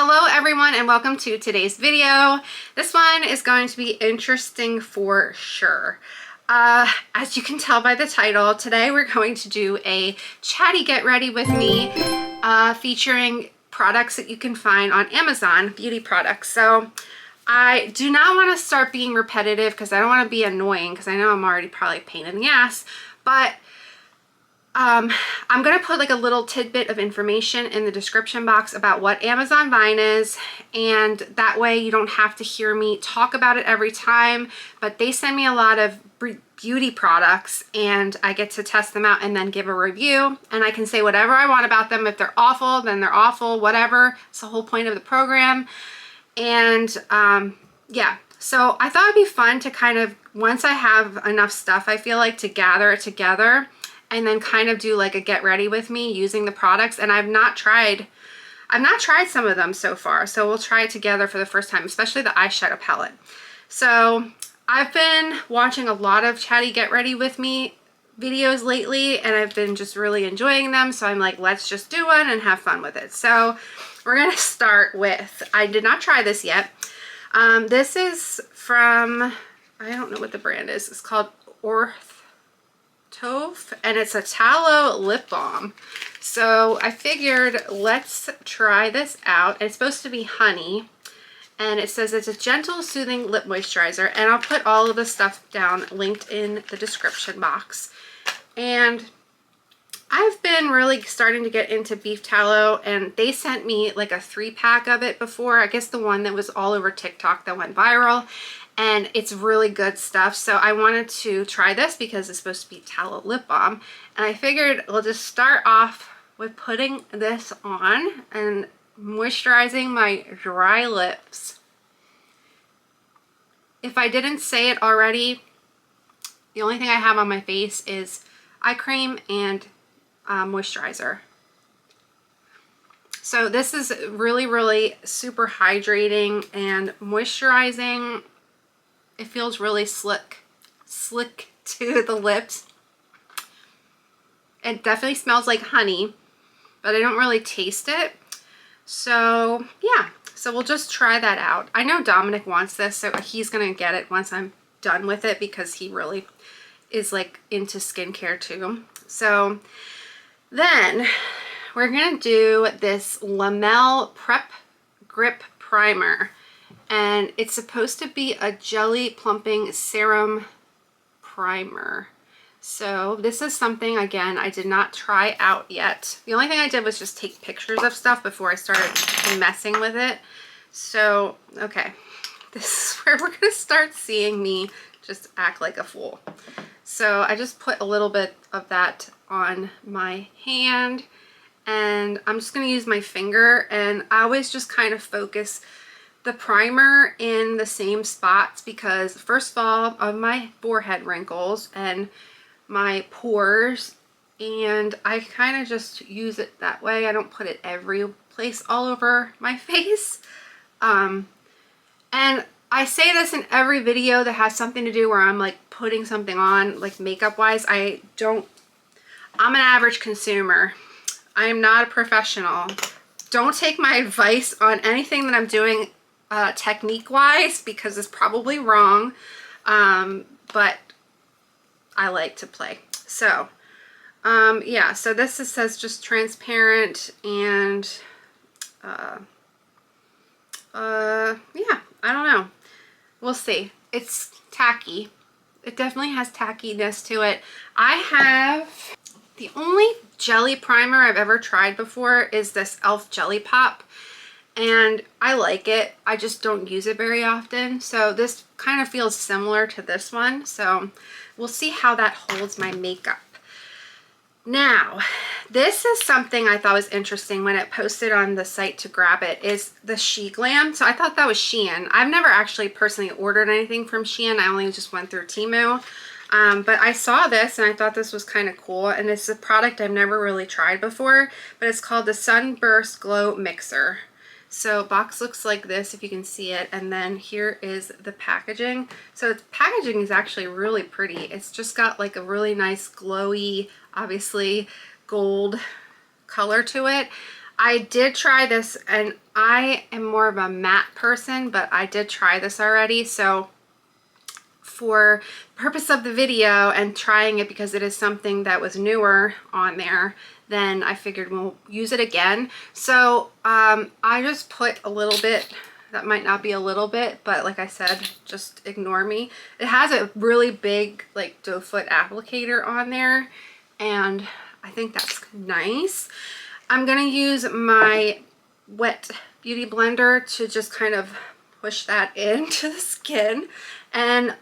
Hello everyone and welcome to today's video. This one is going to be interesting for sure. As you can tell by the title, today we're going to do a chatty get ready with me featuring products that you can find on Amazon, beauty products. So I do not want to start being repetitive because I don't want to be annoying because I know I'm already probably a pain in the ass, but I'm going to put like a little tidbit of information in the description box about what Amazon Vine is, and that way you don't have to hear me talk about it every time, but they send me a lot of beauty products and I get to test them out and then give a review, and I can say whatever I want about them. If they're awful, then they're awful, whatever. It's the whole point of the program. And yeah, so I thought it'd be fun to kind of, once I have enough stuff, I feel like, to gather it together and then kind of do like a get ready with me using the products. And I've not tried some of them so far, so we'll try it together for the first time, especially the eyeshadow palette. So I've been watching a lot of chatty get ready with me videos lately and I've been just really enjoying them, so I'm like, let's just do one and have fun with it. So we're gonna start with, I did not try this yet. This is from, I don't know what the brand is. It's called and it's a tallow lip balm. So I figured let's try this out. It's supposed to be honey, and it says it's a gentle soothing lip moisturizer, and I'll put all of the stuff down linked in the description box. And I've been really starting to get into beef tallow, and they sent me like a 3-pack of it before. I guess the one that was all over TikTok that went viral, and it's really good stuff. So I wanted to try this because it's supposed to be tallow lip balm, and I figured we'll just start off with putting this on and moisturizing my dry lips. If I didn't say it already, the only thing I have on my face is eye cream and moisturizer. So this is really super hydrating and moisturizing. It feels really slick to the lips. It definitely smells like honey, but I don't really taste it. So yeah, so we'll just try that out. I know Dominik wants this, so he's gonna get it once I'm done with it because he really is like into skincare too. So then we're gonna do this Lamel Prep Grip Primer, and it's supposed to be a jelly plumping serum primer. So this is something, again, I did not try out yet. The only thing I did was just take pictures of stuff before I started messing with it. So okay, this is where we're gonna start seeing me just act like a fool. So I just put a little bit of that on my hand, and I'm just going to use my finger, and I always just kind of focus the primer in the same spots because, first of all, of my forehead wrinkles and my pores, and I kind of just use it that way. I don't put it every place all over my face. And I say this in every video that has something to do where I'm like putting something on, like makeup wise. I'm an average consumer. I am not a professional. Don't take my advice on anything that I'm doing technique wise because it's probably wrong. But I like to play. So yeah, so this says just transparent, and yeah, I don't know. We'll see. It's tacky. It definitely has tackiness to it. I have, the only jelly primer I've ever tried before is this e.l.f. Jelly Pop, and I like it. I just don't use it very often. So this kind of feels similar to this one. So we'll see how that holds my makeup. Now, this is something I thought was interesting when it posted on the site to grab it, is the SheGlam. So I thought that was Shein. I've never actually personally ordered anything from Shein. I only just went through Temu. But I saw this and I thought this was kind of cool. And it's a product I've never really tried before, but it's called the Sunburst Glow Mixer. So box looks like this, if you can see it, and then here is the packaging. So the packaging is actually really pretty. It's just got like a really nice glowy, obviously gold color to it. I did try this, and I am more of a matte person, but I did try this already. So for purpose of the video and trying it, because it is something that was newer on there, then I figured we'll use it again. So I just put a little bit. That might not be a little bit, but like I said, just ignore me. It has a really big like doe foot applicator on there, and I think that's nice. I'm gonna use my wet beauty blender to just kind of push that into the skin. And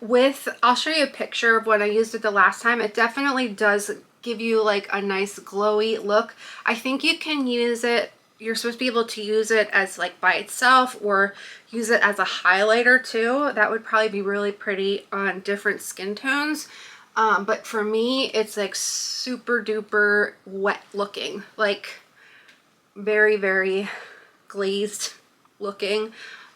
I'll show you a picture of when I used it the last time. It definitely does give you like a nice glowy look. I think you can use it, you're supposed to be able to use it as like by itself or use it as a highlighter too. That would probably be really pretty on different skin tones. But for me, it's like super duper wet looking, like very, very glazed looking.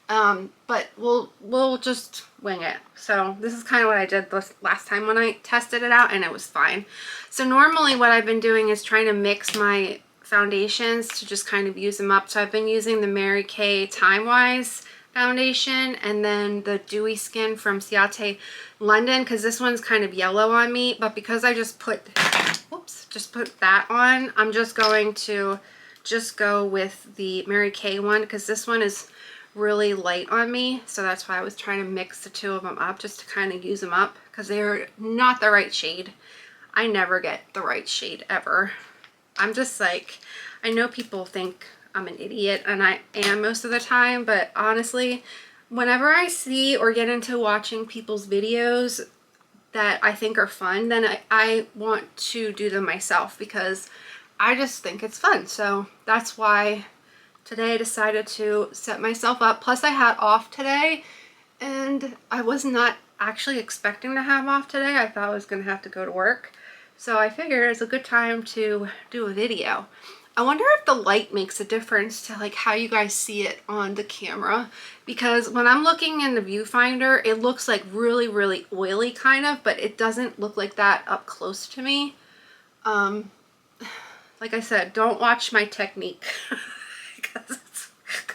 But we'll just wing it. So this is kind of what I did this last time when I tested it out, and it was fine. So normally what I've been doing is trying to mix my foundations to just kind of use them up. So I've been using the Mary Kay Time Wise foundation, and then the Dewy Skin from Ciate London, because this one's kind of yellow on me. But because I just put that on, I'm just going to just go with the Mary Kay one, because this one is really light on me. So that's why I was trying to mix the two of them up, just to kind of use them up, because they're not the right shade. I never get the right shade ever. I'm just like, I know people think I'm an idiot, and I am most of the time, but honestly, whenever I see or get into watching people's videos that I think are fun, then I want to do them myself, because I just think it's fun. So that's why today I decided to set myself up. Plus I had off today, and I was not actually expecting to have off today. I thought I was going to have to go to work. So I figured it's a good time to do a video. I wonder if the light makes a difference to like how you guys see it on the camera, because when I'm looking in the viewfinder, it looks like really, really oily kind of, but it doesn't look like that up close to me. Like I said, don't watch my technique because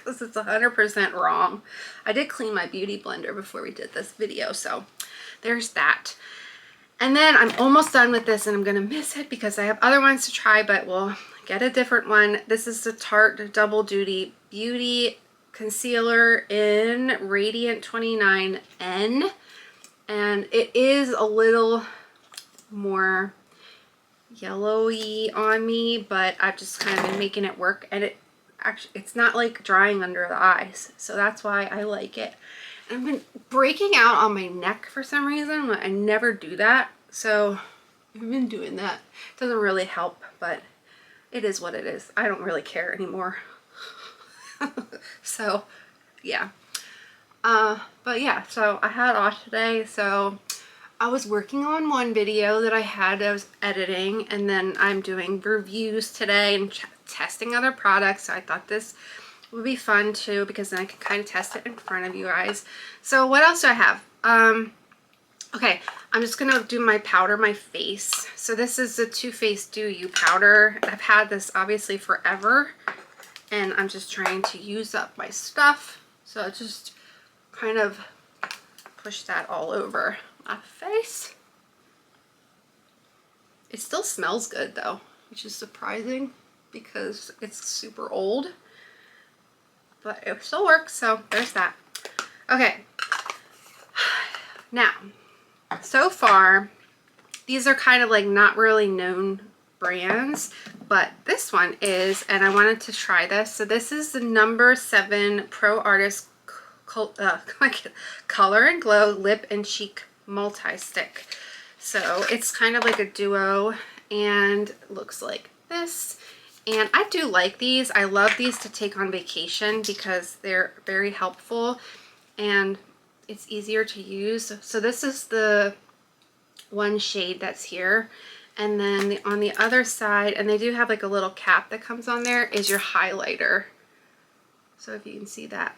it's 100% wrong. I did clean my beauty blender before we did this video, so there's that. And then I'm almost done with this, and I'm gonna miss it because I have other ones to try, but we'll get a different one. This is the Tarte Double Duty Beauty Concealer in Radiant 29N, and it is a little more yellowy on me, but I've just kind of been making it work, and it's not like drying under the eyes, so that's why I like it. And I've been breaking out on my neck for some reason. I never do that, so I've been doing that. It doesn't really help, but it is what it is. I don't really care anymore. So yeah, but yeah, so I had off today, so I was working on one video that I was editing, and then I'm doing reviews today and testing other products. So I thought this would be fun too, because then I can kind of test it in front of you guys. So what else do I have? Okay, I'm just gonna do my powder my face. So this is the Too Faced Do You powder. I've had this obviously forever, and I'm just trying to use up my stuff. So I just kind of push that all over my face. It still smells good though, which is surprising because it's super old, but it still works. So there's that. Okay, now so far these are kind of like not really known brands, but this one is, and I wanted to try this. So this is the No. 7 Pro Artist Color and Glow Lip and Cheek Multi-Stick. So it's kind of like a duo, and looks like this. And I do like these. I love these to take on vacation because they're very helpful and it's easier to use. So this is the one shade that's here. And then on the other side, and they do have like a little cap that comes on there, is your highlighter. So if you can see that.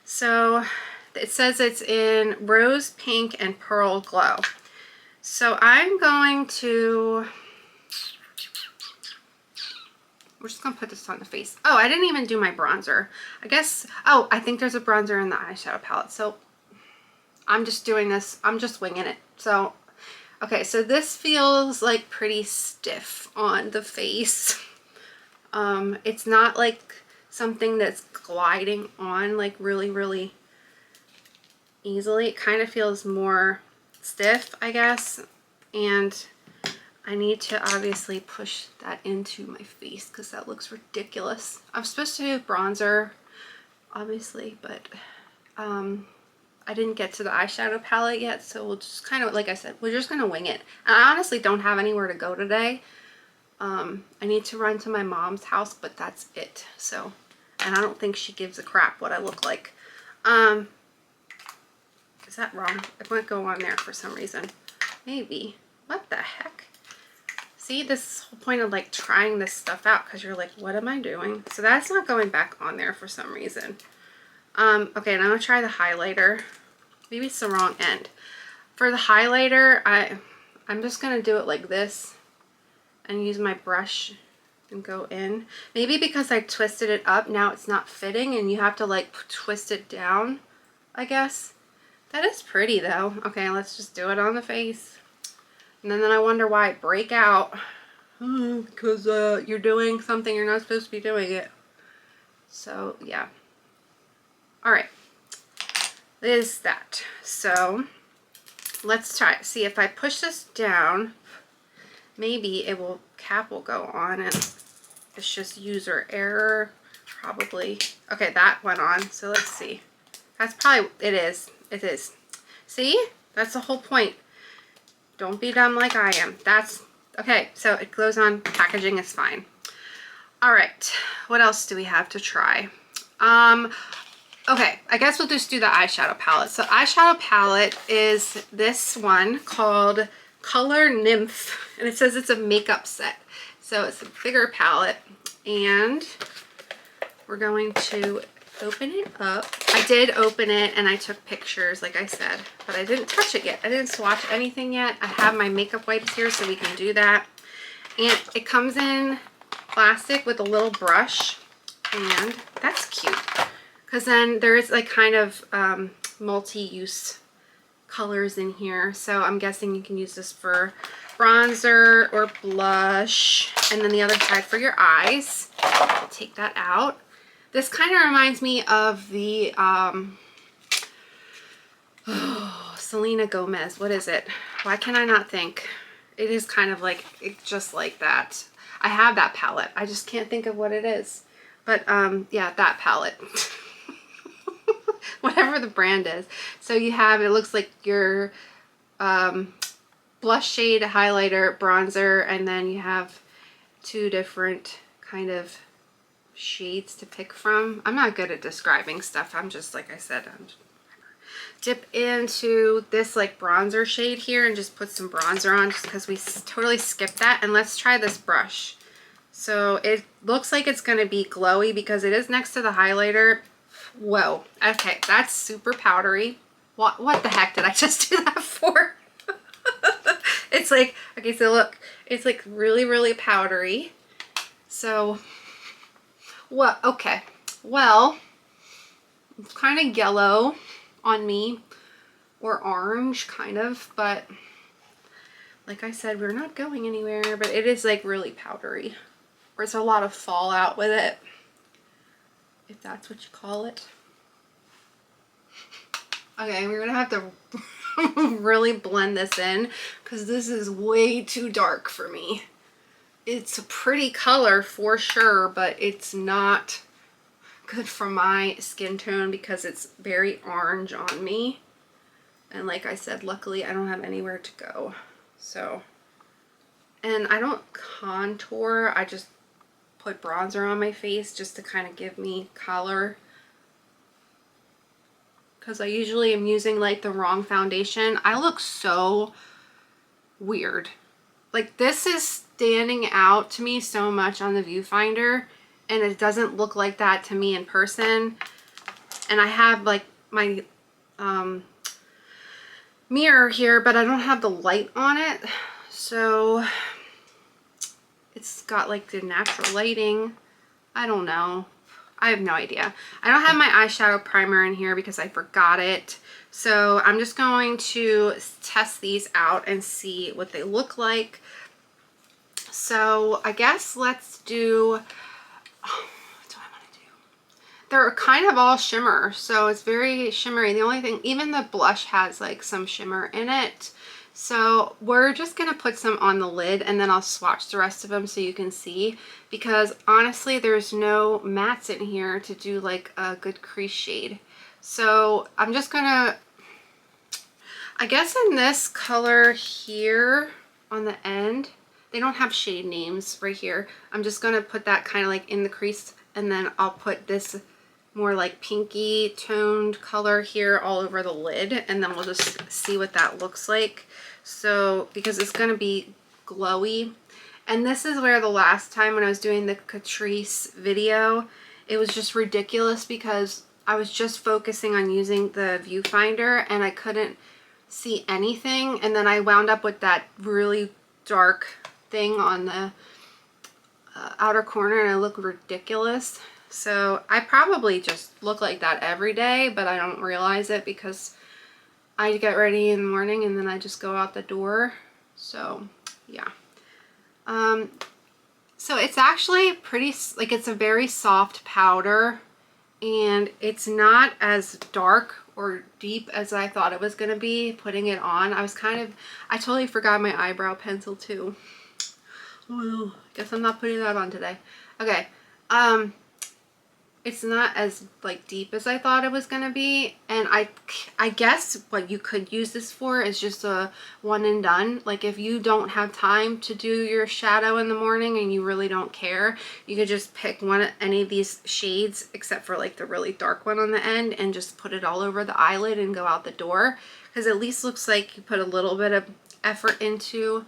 So it says it's in Rose Pink and Pearl Glow. So I'm going to we're just gonna put this on the face. Oh, I didn't even do my bronzer. I guess, oh, I think there's a bronzer in the eyeshadow palette. So I'm just doing this, I'm just winging it. So, okay, so this feels like pretty stiff on the face. It's not like something that's gliding on like really, really easily. It kind of feels more stiff, I guess. And I need to obviously push that into my face because that looks ridiculous. I'm supposed to do bronzer, obviously, but I didn't get to the eyeshadow palette yet, so we'll just kind of, like I said, we're just gonna wing it. And I honestly don't have anywhere to go today. I need to run to my mom's house, but that's it. So, and I don't think she gives a crap what I look like. Is that wrong? It won't go on there for some reason. Maybe. What the heck? See, this is the whole point of like trying this stuff out, because you're like, what am I doing? So that's not going back on there for some reason. Okay, and I'm gonna try the highlighter. Maybe it's the wrong end. For the highlighter, I'm just gonna do it like this and use my brush and go in. Maybe because I twisted it up, now it's not fitting and you have to like twist it down, I guess. That is pretty though. Okay, let's just do it on the face. And then I wonder why it break out. Because you're doing something you're not supposed to be doing it. So yeah. Alright. Is that. So let's try it. See, if I push this down, maybe it will, cap will go on, and it's just user error. Probably. Okay, that went on. So let's see. That's probably, it is. It is. See? That's the whole point. Don't be dumb like I am. That's, okay, so it goes on. Packaging is fine. All right. What else do we have to try? Okay, I guess we'll just do the eyeshadow palette. So eyeshadow palette is this one called Color Nymph, and it says it's a makeup set. So it's a bigger palette, and we're going to open it up. I did open it and I took pictures, like I said, but I didn't touch it yet. I didn't swatch anything yet. I have my makeup wipes here so we can do that. And it comes in plastic with a little brush, and that's cute. Because then there is like kind of multi-use colors in here. So I'm guessing you can use this for bronzer or blush. And then the other side for your eyes. I'll take that out. This kind of reminds me of the Selena Gomez. What is it? Why can I not think? It is kind of like, it's just like that. I have that palette. I just can't think of what it is. But yeah, that palette. Whatever the brand is. So you have, it looks like your blush shade, highlighter, bronzer, and then you have two different kind of shades to pick from. I'm not good at describing stuff. I'm just, like I said, dip into this like bronzer shade here and just put some bronzer on, just because we totally skipped that. And let's try this brush. So it looks like it's going to be glowy because it is next to the highlighter. Whoa. Okay, that's super powdery. What the heck did I just do that for? It's like, okay, so look, it's like really, really powdery. So, what? Okay, well, it's kind of yellow on me, or orange, kind of, but like I said, we're not going anywhere, but it is like really powdery. There's a lot of fallout with it, if that's what you call it. Okay, we're gonna have to really blend this in because this is way too dark for me. It's a pretty color for sure, but it's not good for my skin tone because it's very orange on me. And like I said, luckily I don't have anywhere to go. So, and I don't contour, I just put bronzer on my face just to kind of give me color, because I usually am using like the wrong foundation. I look so weird. Like this is standing out to me so much on the viewfinder, and it doesn't look like that to me in person. And I have like my mirror here, but I don't have the light on it. So it's got like the natural lighting. I don't know. I have no idea. I don't have my eyeshadow primer in here because I forgot it. So I'm just going to test these out and see what they look like. So I guess let's do, what do I want to do? They're kind of all shimmer, so it's very shimmery. The only thing, even the blush has like some shimmer in it. So we're just going to put some on the lid and then I'll swatch the rest of them so you can see, because honestly there's no mattes in here to do like a good crease shade. So I'm just going to, I guess in this color here on the end, they don't have shade names right here. I'm just going to put that kind of like in the crease, and then I'll put this more like pinky toned color here all over the lid, and then we'll just see what that looks like. So because it's going to be glowy, and this is where the last time when I was doing the Catrice video, it was just ridiculous because I was just focusing on using the viewfinder and I couldn't see anything, and then I wound up with that really dark thing on the outer corner and I look ridiculous. So I probably just look like that every day, but I don't realize it because I get ready in the morning and then I just go out the door. So yeah. So it's actually pretty, like, it's a very soft powder and it's not as dark or deep as I thought it was going to be putting it on. I totally forgot my eyebrow pencil too. Well, guess I'm not putting that on today. Okay. It's not as like deep as I thought it was going to be, and I guess what you could use this for is just a one and done. Like if you don't have time to do your shadow in the morning and you really don't care, you could just pick any of these shades except for like the really dark one on the end and just put it all over the eyelid and go out the door, because at least looks like you put a little bit of effort into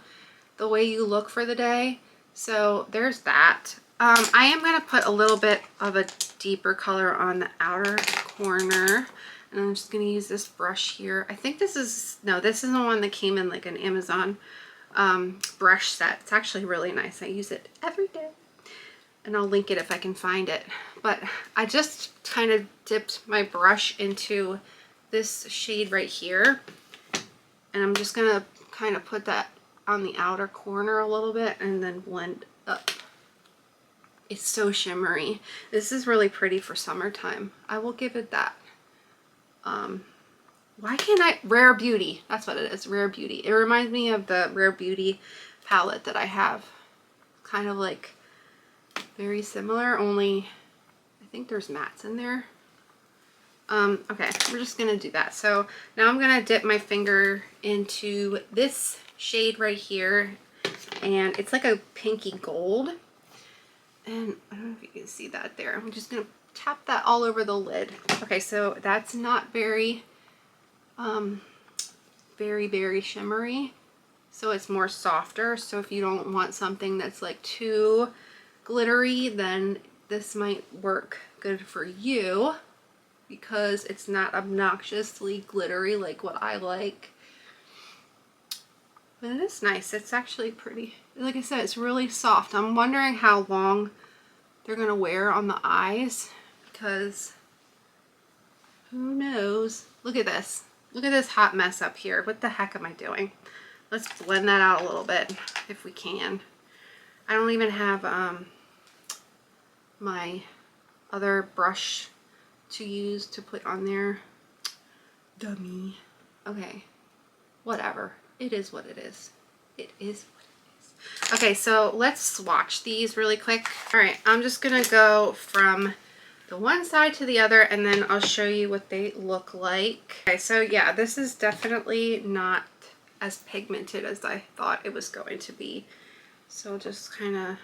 the way you look for the day. So there's that. I am going to put a little bit of a deeper color on the outer corner, and I'm just going to use this brush here. I think this is the one that came in like an Amazon brush set. It's actually really nice. I use it every day, and I'll link it if I can find it. But I just kind of dipped my brush into this shade right here, and I'm just going to kind of put that on the outer corner a little bit and then blend up. It's so shimmery. This is really pretty for summertime. I will give it that. Why can't I? Rare Beauty. That's what it is. Rare Beauty. It reminds me of the Rare Beauty palette that I have. Kind of like very similar, only I think there's mattes in there. Okay, we're just gonna do that. So now I'm gonna dip my finger into this shade right here, and it's like a pinky gold. And I don't know if you can see that there. I'm just going to tap that all over the lid. Okay, so that's not very, very shimmery. So it's more softer. So if you don't want something that's like too glittery, then this might work good for you because it's not obnoxiously glittery like what I like. But it is nice. It's actually pretty. Like I said, it's really soft. I'm wondering how long they're going to wear on the eyes, because who knows? Look at this. Look at this hot mess up here. What the heck am I doing? Let's blend that out a little bit if we can. I don't even have my other brush to use to put on there. Dummy. Okay. Whatever. It is what it is. It is what it is. Okay, so let's swatch these really quick. All right, I'm just gonna go from the one side to the other, and then I'll show you what they look like. Okay, so yeah, this is definitely not as pigmented as I thought it was going to be. So just kind of,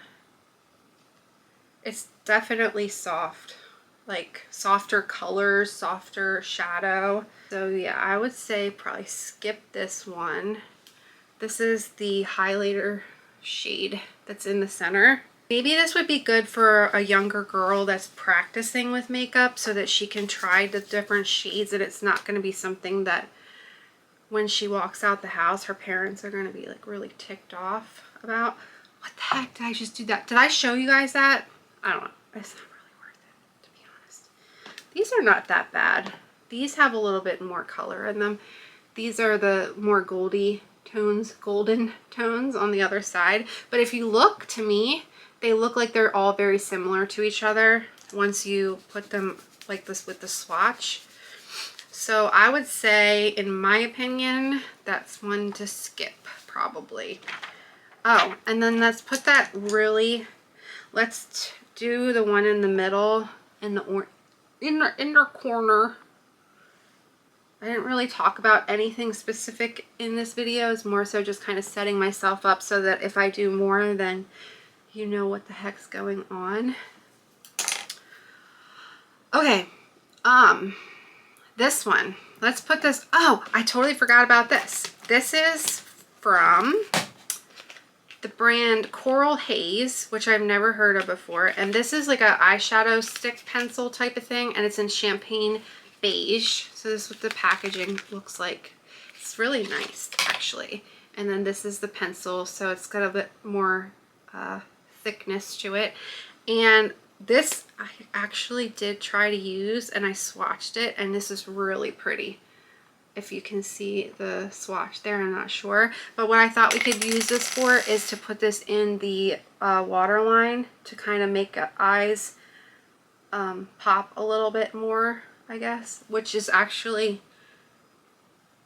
it's definitely soft, like softer colors, softer shadow. So yeah, I would say probably skip this one. This is the highlighter shade that's in the center. Maybe this would be good for a younger girl that's practicing with makeup so that she can try the different shades, and it's not going to be something that when she walks out the house her parents are going to be like really ticked off about. What the heck did I just do that? Did I show you guys that? I don't know. It's not really worth it, to be honest. These are not that bad. These have a little bit more color in them. These are the more golden tones on the other side. But if you look, to me, they look like they're all very similar to each other once you put them like this with the swatch. So I would say, in my opinion, that's one to skip, probably. Oh, and then let's put that let's do the one in the middle, in the inner corner. I didn't really talk about anything specific in this video. It's more so just kind of setting myself up so that if I do more, then you know what the heck's going on. Okay, this one. Let's put this, oh, I totally forgot about this. This is from the brand Coralhaze, which I've never heard of before. And this is like a eyeshadow stick pencil type of thing, and it's in champagne beige. So this is what the packaging looks like. It's really nice, actually. And then this is the pencil, so it's got a bit more thickness to it. And this I actually did try to use, and I swatched it, and this is really pretty. If you can see the swatch there, I'm not sure. But what I thought we could use this for is to put this in the waterline to kind of make eyes pop a little bit more, I guess, which is actually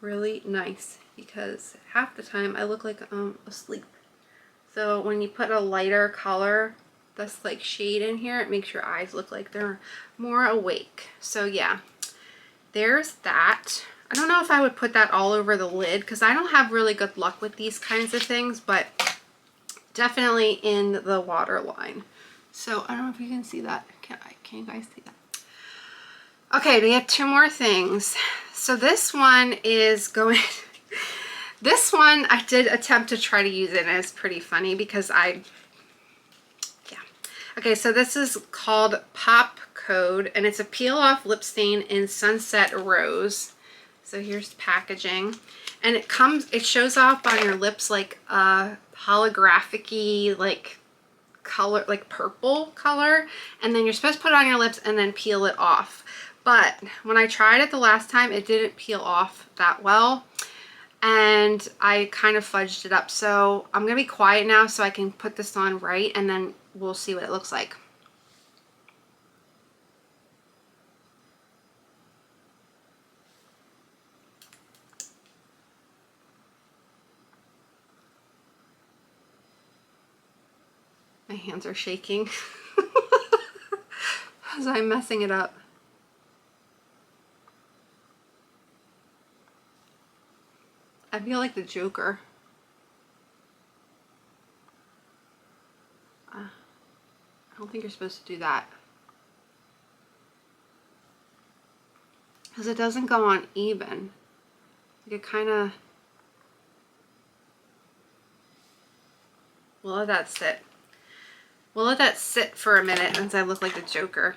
really nice because half the time I look like I'm asleep. So when you put a lighter color that's like shade in here, it makes your eyes look like they're more awake. So yeah, there's that. I don't know if I would put that all over the lid because I don't have really good luck with these kinds of things, but definitely in the waterline. So I don't know if you can see that. Can you guys see that? Okay, we have two more things. So this one is going, this one I did attempt to try to use it, and it's pretty funny because okay, so this is called Pop Code, and it's a peel off lip stain in Sunset Rose. So here's the packaging, and it shows up on your lips like a holographic-y like color, like purple color, and then you're supposed to put it on your lips and then peel it off. But when I tried it the last time, it didn't peel off that well, and I kind of fudged it up. So I'm gonna be quiet now so I can put this on right, and then we'll see what it looks like. My hands are shaking as I'm messing it up. I feel like the Joker. I don't think you're supposed to do that because it doesn't go on even. It kind of, we'll let that sit. We'll let that sit for a minute since I look like the Joker.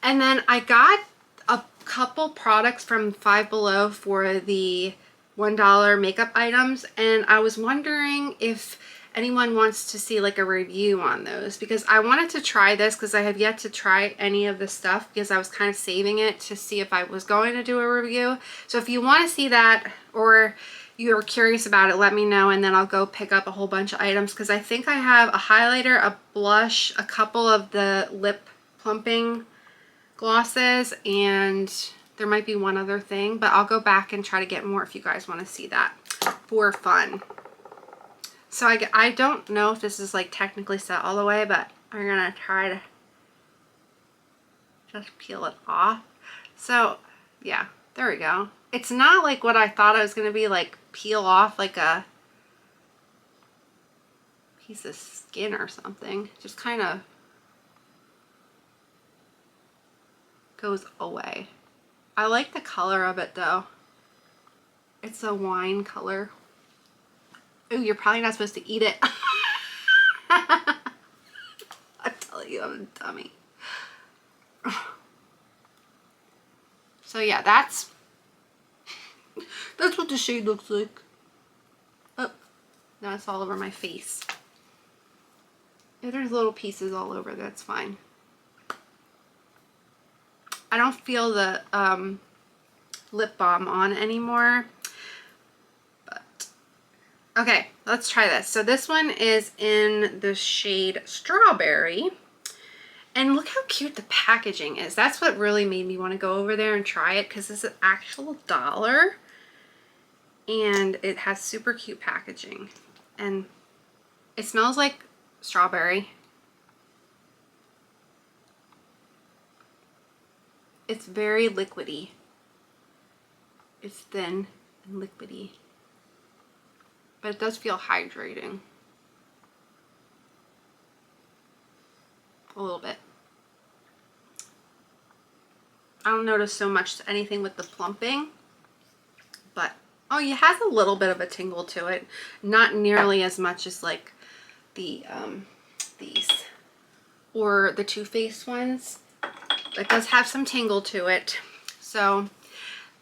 And then I got a couple products from Five Below for the $1 makeup items, and I was wondering if anyone wants to see like a review on those, because I wanted to try this because I have yet to try any of this stuff because I was kind of saving it to see if I was going to do a review. So if you want to see that or you're curious about it, let me know, and then I'll go pick up a whole bunch of items because I think I have a highlighter, a blush, a couple of the lip plumping glosses, and there might be one other thing, but I'll go back and try to get more if you guys want to see that for fun. So I don't know if this is like technically set all the way, but I'm gonna try to just peel it off. So yeah, there we go. It's not like what I thought it was gonna be, like peel off like a piece of skin or something. Just kind of goes away. I like the color of it though. It's a wine color. Ooh, you're probably not supposed to eat it. I tell you, I'm a dummy. So yeah, that's what the shade looks like. Oh, now it's all over my face. If there's little pieces all over, that's fine. I don't feel the lip balm on anymore. But okay, let's try this. So this one is in the shade Strawberry. And look how cute the packaging is. That's what really made me want to go over there and try it, because it's an actual $1. And it has super cute packaging. And it smells like strawberry. It's very liquidy. It's thin and liquidy. But it does feel hydrating. A little bit. I don't notice so much anything with the plumping, but oh, it has a little bit of a tingle to it. Not nearly as much as like the these or the Too Faced ones. It does have some tingle to it. So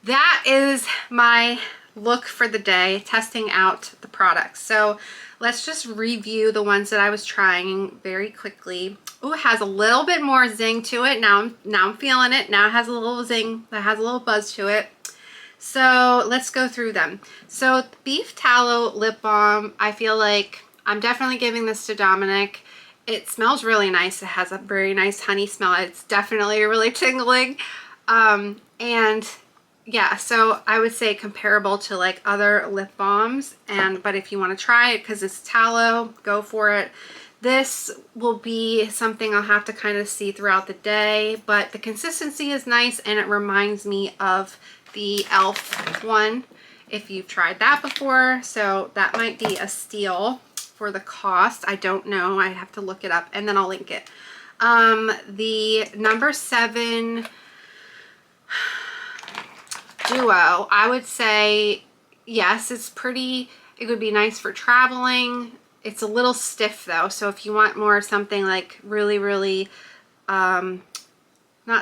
that is my look for the day, testing out the products. So let's just review the ones that I was trying very quickly. Oh, it has a little bit more zing to it. Now I'm feeling it. Now it has a little zing. That has a little buzz to it. So let's go through them. So Beef Tallow Lip Balm, I feel like I'm definitely giving this to Dominik. It smells really nice. It has a very nice honey smell. It's definitely really tingling. And yeah, so I would say comparable to like other lip balms. But if you want to try it because it's tallow, go for it. This will be something I'll have to kind of see throughout the day, but the consistency is nice and it reminds me of the e.l.f. one, if you've tried that before. So that might be a steal for the cost. I don't know. I have to look it up and then I'll link it. The number 7 Duo, I would say, yes, it's pretty. It would be nice for traveling. It's a little stiff though, so if you want more something like really, really, not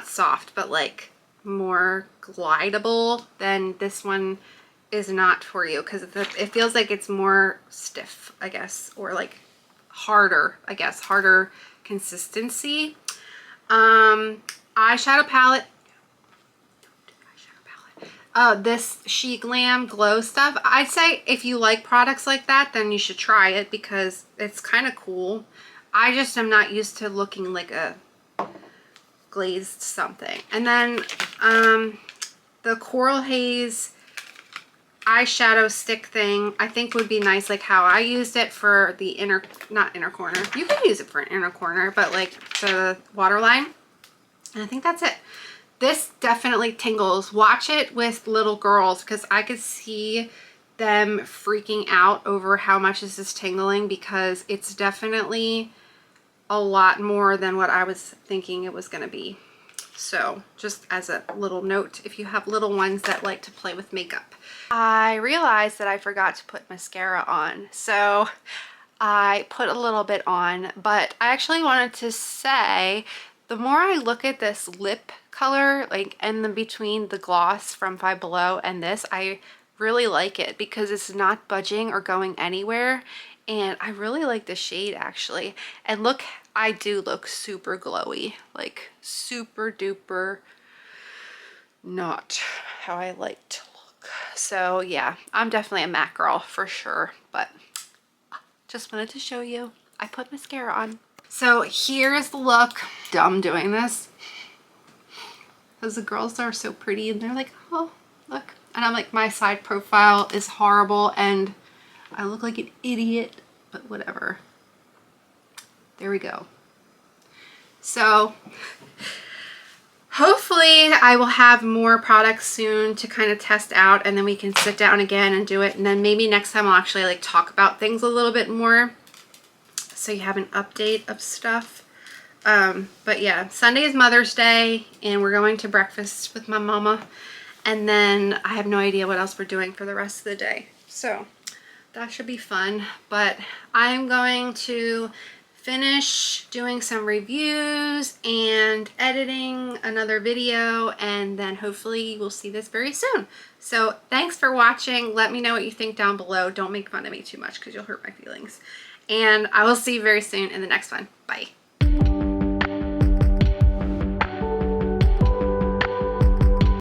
soft, but like more glidable, then this one is not for you, because it feels like it's more stiff, I guess, or like harder, I guess, harder consistency. Eyeshadow palette. This SheGlam glow stuff. I'd say if you like products like that, then you should try it because it's kind of cool. I just am not used to looking like a glazed something. And then the Coralhaze eyeshadow stick thing, I think would be nice, like how I used it for the not inner corner. You can use it for an inner corner, but like the waterline. And I think that's it. This definitely tingles. Watch it with little girls because I could see them freaking out over how much this is tingling, because it's definitely a lot more than what I was thinking it was going to be. So just as a little note, if you have little ones that like to play with makeup. I realized that I forgot to put mascara on. So I put a little bit on, but I actually wanted to say, the more I look at this lip color, like in the between the gloss from Five Below and this, I really like it because it's not budging or going anywhere. And I really like the shade actually. And look, I do look super glowy, like super duper not how I like to look. So yeah, I'm definitely a MAC girl for sure, but just wanted to show you. I put mascara on. So here's the look. Dumb doing this because the girls are so pretty and they're like, oh, look. And I'm like, my side profile is horrible and I look like an idiot, but whatever. There we go. So hopefully I will have more products soon to kind of test out, and then we can sit down again and do it. And then maybe next time I'll actually like talk about things a little bit more, so you have an update of stuff. But yeah, Sunday is Mother's Day and we're going to breakfast with my mama, and then I have no idea what else we're doing for the rest of the day, so that should be fun. But I'm going to finish doing some reviews and editing another video, and then hopefully you will see this very soon. So thanks for watching. Let me know what you think down below. Don't make fun of me too much because you'll hurt my feelings. And I will see you very soon in the next one. Bye.